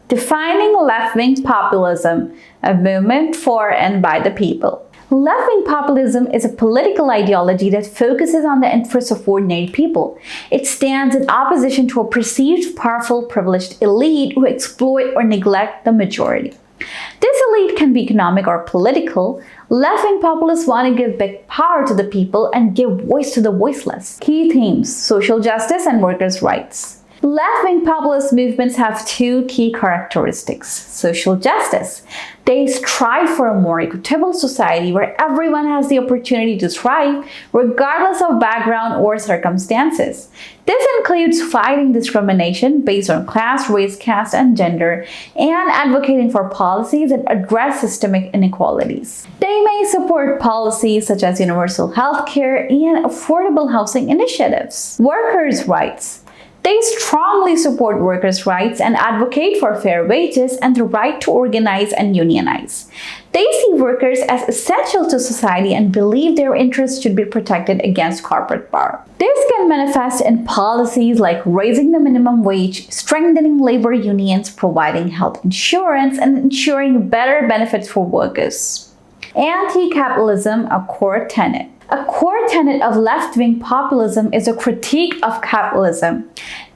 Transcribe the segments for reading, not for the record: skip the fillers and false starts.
Defining left-wing populism, a movement for and by the people. Left-wing populism is a political ideology that focuses on the interests of ordinary people. It stands in opposition to a perceived powerful, privileged elite who exploit or neglect the majority. This elite can be economic or political. Left-wing populists want to give big power to the people and give voice to the voiceless. Key themes: social justice and workers' rights. Left-wing populist movements have two key characteristics. Social justice. They strive for a more equitable society where everyone has the opportunity to thrive, regardless of background or circumstances. This includes fighting discrimination based on class, race, caste, and gender, and advocating for policies that address systemic inequalities. They may support policies such as universal health care and affordable housing initiatives. Workers' rights. They strongly support workers' rights and advocate for fair wages and the right to organize and unionize. They see workers as essential to society and believe their interests should be protected against corporate power. This can manifest in policies like raising the minimum wage, strengthening labor unions, providing health insurance, and ensuring better benefits for workers. Anti-capitalism, a core tenet. A core tenet of left-wing populism is a critique of capitalism.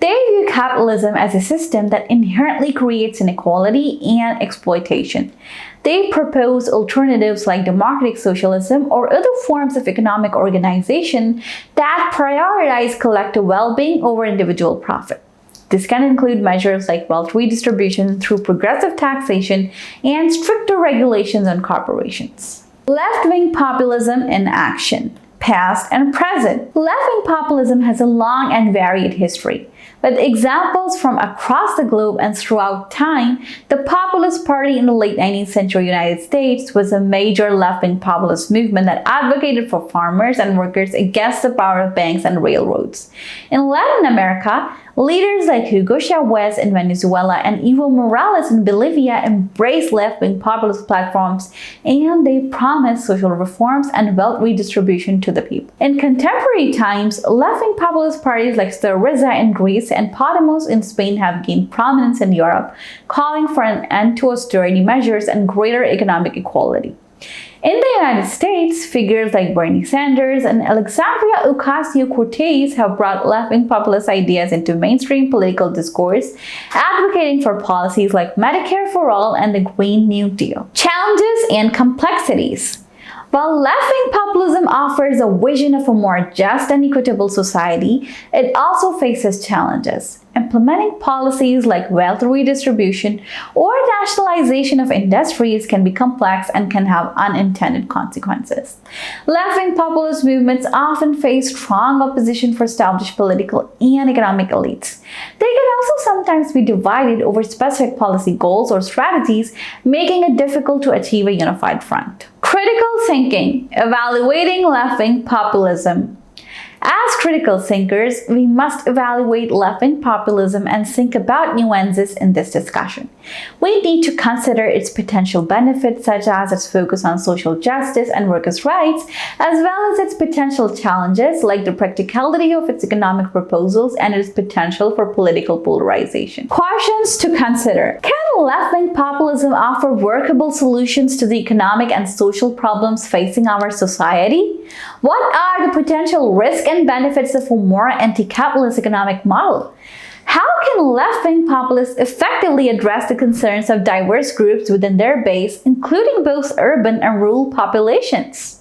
They view capitalism as a system that inherently creates inequality and exploitation. They propose alternatives like democratic socialism or other forms of economic organization that prioritize collective well-being over individual profit. This can include measures like wealth redistribution through progressive taxation and stricter regulations on corporations. Left-wing populism in action, past and present. Left-wing populism has a long and varied history. With examples from across the globe and throughout time, the Populist Party in the late 19th century United States was a major left-wing populist movement that advocated for farmers and workers against the power of banks and railroads. In Latin America, leaders like Hugo Chavez in Venezuela and Evo Morales in Bolivia embraced left-wing populist platforms, and they promised social reforms and wealth redistribution to the people. In contemporary times, left-wing populist parties like Syriza in Greece and Podemos in Spain have gained prominence in Europe, calling for an end to austerity measures and greater economic equality. In the United States, figures like Bernie Sanders and Alexandria Ocasio-Cortez have brought left-wing populist ideas into mainstream political discourse, advocating for policies like Medicare for All and the Green New Deal. Challenges and complexities. While left-wing populism offers a vision of a more just and equitable society, it also faces challenges. Implementing policies like wealth redistribution or nationalization of industries can be complex and can have unintended consequences. Left-wing populist movements often face strong opposition from established political and economic elites. They can also sometimes be divided over specific policy goals or strategies, making it difficult to achieve a unified front. Critical thinking, evaluating left-wing populism. As critical thinkers, we must evaluate left-wing populism and think about nuances in this discussion. We need to consider its potential benefits, such as its focus on social justice and workers' rights, as well as its potential challenges, like the practicality of its economic proposals and its potential for political polarization. Questions to consider. Can left-wing populism offer workable solutions to the economic and social problems facing our society? What are the potential risks and benefits of a more anti-capitalist economic model? How can left-wing populists effectively address the concerns of diverse groups within their base, including both urban and rural populations?